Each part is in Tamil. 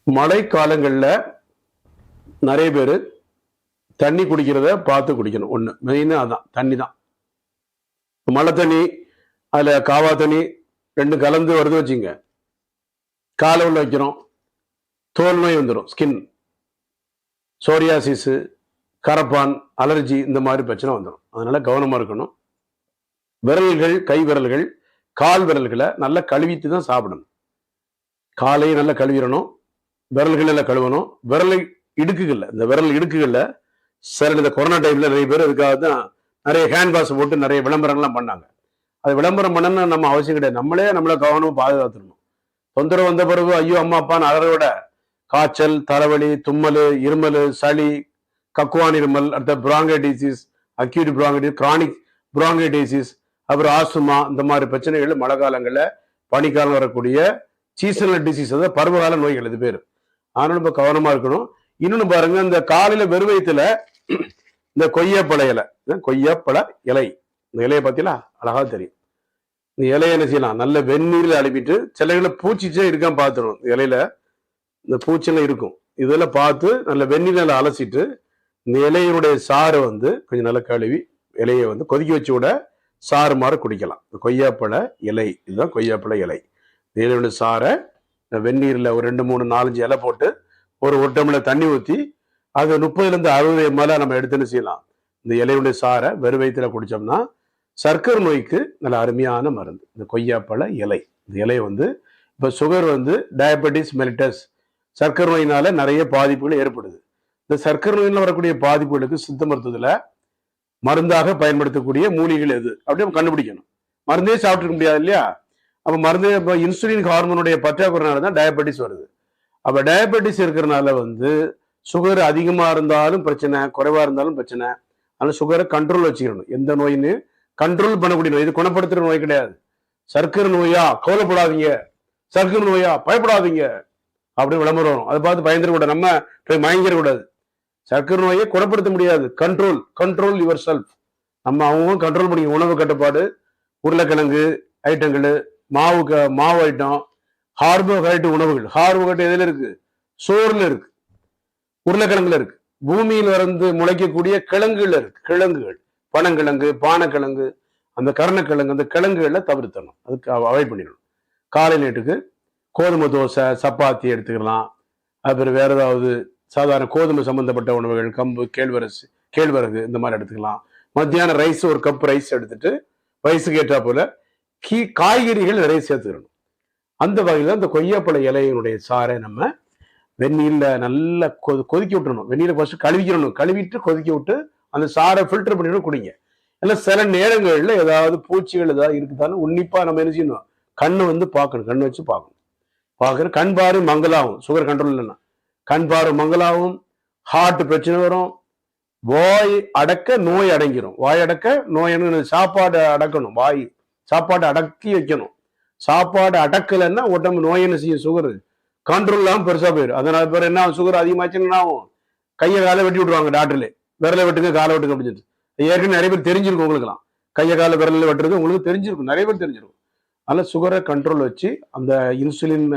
மழை காலங்களில் நிறைய பேர் தண்ணி குடிக்கிறத பார்த்து குடிக்கணும். ஒன்று மெயினாக அதான், தண்ணி தான். மழை தண்ணி அதில் காவா தண்ணி ரெண்டும் கலந்து வருது வச்சுங்க, காலை உள்ள வைக்கிறோம், தோல் நோய் வந்துடும், ஸ்கின் சோரியாசிஸு, கரப்பான், அலர்ஜி, இந்த மாதிரி பிரச்சனை வந்துடும். அதனால கவனமாக இருக்கணும். விரல்கள், கை விரல்கள், கால் விரல்களை நல்லா கழுவிட்டு தான் சாப்பிடணும். காலையும் நல்லா கழுவிடணும், விரல்கள் எல்லாம் கழுவணும். விரல் இடுக்குகள்ல, இந்த விரல் இடுக்குகள்ல சார் இந்த கொரோனா டைம்ல நிறைய பேர் அதுக்காக தான் நிறைய ஹேண்ட் வாஷ் போட்டு நிறைய விளம்பரங்கள்லாம் பண்ணாங்க. அது விளம்பரம் பண்ணணும்னு நம்ம அவசியம் கிடையாது. நம்மளை கவனமும் பாதுகாத்துடணும். தொந்தரவு வந்த பிறகு ஐயோ அம்மா அப்பான்னு அதை விட காய்ச்சல், தலைவலி, தும்மல், இருமல், சளி, கக்குவான் இருமல், அடுத்த பிராங்கைடிசிஸ், அக்யூட் பிராங்கைடிஸ், கிரானிக் பிராங்கைடிசிஸ், அப்புறம் ஆஸ்துமா, இந்த மாதிரி பிரச்சனைகள் மழை காலங்களில் பனிக்காலம் வரக்கூடிய சீசனல் டிசீஸ், அதாவது பருவகால நோய்கள் இது பேர். அதனால இப்போ கவனமா இருக்கணும். இன்னொன்னு பாருங்க, இந்த காலையில வெறுவயத்துல இந்த கொய்யாப்பழ இலை, கொய்யாப்பழ இலை, இந்த இலையை பார்த்தீங்களா, அழகா தெரியும். இந்த இலையை என்ன செய்யலாம், நல்ல வெந்நீரில் அனுப்பிட்டு, சில இலை பூச்சிச்சே இருக்கான்னு பார்த்துடணும். இந்த இலையில இந்த பூச்செல்லாம் இருக்கும், இதெல்லாம் பார்த்து நல்ல வெந்நீரில் அலசிட்டு இந்த இலையினுடைய சாறை கொஞ்சம் நல்லா கழுவி இலையை கொதிக்க வச்சு விட சாறு மாற குடிக்கலாம். கொய்யாப்பழ இலை, இதுதான் கொய்யாப்பழ இலை. இந்த இலையுடைய சாறை வெந்நீரில் ஒரு 2, 3, 4, 5 இலை போட்டு ஒரு டம்ளர் தண்ணி ஊற்றி அது 30 to 60 ml நம்ம எடுத்துன்னு செய்யலாம். இந்த இலையுடைய சாரை வெறும் வயிற்றுல குடிச்சோம்னா சர்க்கரை நோய்க்கு நல்ல அருமையான மருந்து இந்த கொய்யாப்பழ இலை. இந்த இலை இப்போ சுகர் டயபெட்டிஸ் மெலிட்டஸ், சர்க்கரை நோயினால நிறைய பாதிப்புகள் ஏற்படுது. இந்த சர்க்கரை நோயினால் வரக்கூடிய பாதிப்புகளுக்கு சித்த மருத்துவத்தில் மருந்தாக பயன்படுத்தக்கூடிய மூலிகைகள் எது அப்படி நம்ம கண்டுபிடிக்கணும். மருந்தே சாப்பிட்டுக்க முடியாது இல்லையா? அப்போ மருந்து, இப்போ இன்சுலின் ஹார்மோனுடைய பற்றாக்குறைனால தான் டயபெட்டிஸ் வருது. அப்போ டயபெட்டிஸ் இருக்கிறனால சுகர் அதிகமாக இருந்தாலும் பிரச்சனை, குறைவாக இருந்தாலும் பிரச்சனை. ஆனால் சுகரை கண்ட்ரோல் வச்சுக்கணும். எந்த நோயின்னு கண்ட்ரோல் பண்ணக்கூடிய நோய், இது குணப்படுத்துகிற நோய் கிடையாது. சர்க்கரை நோயா கவலைப்படாதீங்க, சர்க்கரை நோயா பயப்படாதீங்க அப்படின்னு விளம்பரம் வரும். அதை பார்த்து பயந்துடக்கூடாது, நம்ம போய் மயங்கிடக்கூடாது. சர்க்கரை நோயை குணப்படுத்த முடியாது. Control your self. நம்ம அவங்க கண்ட்ரோல் பண்ணி உணவு கட்டுப்பாடு, உருளைக்கிழங்கு ஐட்டங்கள், மாவு ஐட்டம், கார்போஹைட்ரேட் உணவுகள். கார்போஹைட்ரேட் எதுல இருக்கு? சோறுல இருக்கு, உருளைக்கிழங்குல இருக்கு, பூமியில் முளைக்கக்கூடிய கிழங்குல இருக்கு. கிழங்குகள், பனங்கிழங்கு, பானைக்கிழங்கு, அந்த கருணக்கிழங்கு, அந்த கிழங்குகளை தவிர்த்தணும், அதுக்கு அவாய்ட் பண்ணிடணும். காலை நேட்டுக்கு கோதுமை தோசை, சப்பாத்தி எடுத்துக்கலாம். அப்புறம் வேற ஏதாவது சாதாரண கோதுமை சம்பந்தப்பட்ட உணவுகள், கம்பு, கேழ்வரகு இந்த மாதிரி எடுத்துக்கலாம். மத்தியானம் ரைஸ், ஒரு கப் ரைஸ் எடுத்துட்டு வயசுக்கு ஏற்றா போல காய்கறிகள் நிறைய சேர்த்துக்கணும். அந்த வகையில் இந்த கொய்யாப்பழ இலையினுடைய சாறை நம்ம வெந்நீரில் நல்லா கொதிக்க விட்டுறணும். வெந்நீரை ஃபர்ஸ்ட் கழுவிக்கணும், கழுவிட்டு கொதிக்க விட்டு அந்த சாறை ஃபில்டர் பண்ணிட்டு குடிங்க. இல்லை சில நேரங்களில் ஏதாவது பூச்சிகள் ஏதாவது இருக்குதான்னு உன்னிப்பாக நம்ம என்ன செய்யணும், கண்ணு பார்க்கணும், கண்ணு வச்சு பார்க்கணும். கண் பாரு மங்களாகும், சுகர் கண்ட்ரோல் இல்லைன்னா கண் பாரு மங்களாகும், ஹார்ட் பிரச்சனை வரும், வாய் அடக்க நோய் அடங்கிடும். வாய் அடக்க நோய், சாப்பாடு அடக்கணும், வாய் சாப்பாடு அடக்கி வைக்கணும். சாப்பாடு அடக்கலைன்னா உடம்பு நோய் என்ன செய்யும், சுகர் கண்ட்ரோல் இல்லாமல் பெருசா போயிடும். அதனால பேர் என்ன, சுகர் அதிகமாச்சுன்னா ஆகும், கையை காலை வெட்டி விட்டுருவாங்க டாக்டர்ல, விரலை வெட்டுங்க, காலை வெட்டுங்க அப்படின்னு. ஏற்கனவே நிறைய பேர் தெரிஞ்சிருக்கும் உங்களுக்குலாம், கையை காலை விரலில் வெட்டுறது உங்களுக்கு தெரிஞ்சிருக்கும், நிறைய பேர் தெரிஞ்சிருக்கும். அதனால சுகரை கண்ட்ரோல் வச்சு அந்த இன்சுலின்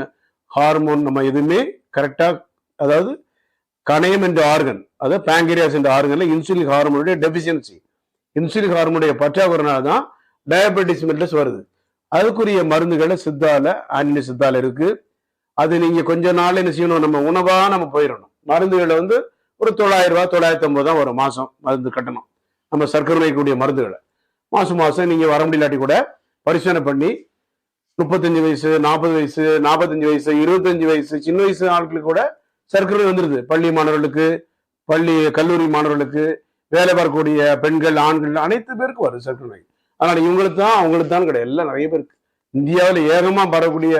ஹார்மோன் நம்ம எதுவுமே கரெக்டா, அதாவது கணையம் என்ற ஆர்கன், அதாவது பேங்கரியாஸ் என்ற ஆர்கன்ல இன்சுலின் ஹார்மோனுடைய டெபிஷியன்சி, இன்சுலின் ஹார்மோனுடைய பற்றாக்குறைனால தான் டயபெட்டிஸ் மெலிட்டஸ் வருது. அதுக்குரிய மருந்துகளை சித்தால, ஆன்மீக சித்தால இருக்கு. அது நீங்க கொஞ்ச நாள் என்ன செய்யணும், நம்ம உணவா நம்ம போயிடணும். மருந்துகளை ஒரு 900 ரூபாய் 950 தான் வரும் மாசம் மருந்து கட்டணும். நம்ம சர்க்கரை நோய்க்கூடிய மருந்துகளை மாசம் நீங்க வர முடியலாட்டி கூட பரிசோதனை பண்ணி 35 வயசு, 40 வயசு, 45 வயசு, 25 வயசு, சின்ன வயசு ஆட்களுக்கு கூட சர்க்கரை நோய் வந்துருது. பள்ளி மாணவர்களுக்கு, கல்லூரி மாணவர்களுக்கு, வேலை பார்க்கக்கூடிய பெண்கள், ஆண்கள், அனைத்து பேருக்கு வருது சர்க்கரை நோய். அதனால இவங்களுக்கு தான் அவங்களுக்கு தான் கிடையாது, எல்லாம் நிறைய பேருக்கு. இந்தியாவில் ஏகமா பரவக்கூடிய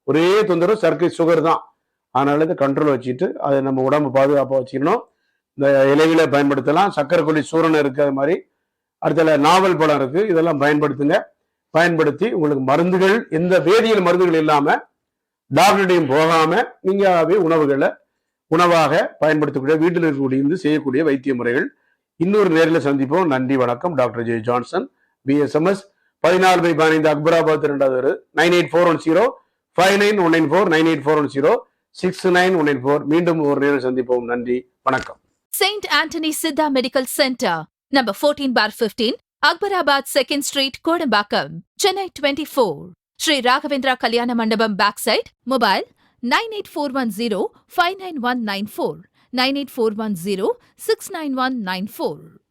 ஒரே தொந்தரவு சர்க்கரை, சுகர் தான். அதனால இதை கண்ட்ரோல் வச்சுட்டு அதை நம்ம உடம்பு பாதுகாப்பாக வச்சுக்கணும். இந்த இலைகளை பயன்படுத்தலாம். சர்க்கரை கொல்லி சூரணம் இருக்கு, அது மாதிரி அடுத்த நாவல் பழம் இருக்கு, இதெல்லாம் பயன்படுத்துங்க. பயன்படுத்தி உங்களுக்கு மருந்துகள், எந்த வேதியியல் மருந்துகள் இல்லாம டாக்டர்டையும் போகாம நீங்களாவே உணவாக பயன்படுத்தக்கூடிய, வீட்டில் இருக்கக்கூடிய செய்யக்கூடிய வைத்திய முறைகள். இன்னொரு நேரில் சந்திப்போம். நன்றி, வணக்கம். Doctor J Johnson, BSMS, 14/15 Akbarabad 2வது 98410 59194 98410 6994. மீண்டும் ஒரு நேரம் சந்திப்போம். நன்றி, வணக்கம். St. Anthony Siddha Medical Center, number 14/15, Akbarabad 2nd Street, Kodambakam, Chennai 24. Sri Raghavendra Kalyana Mandapam backside, mobile 98410 59194, 98410 69194.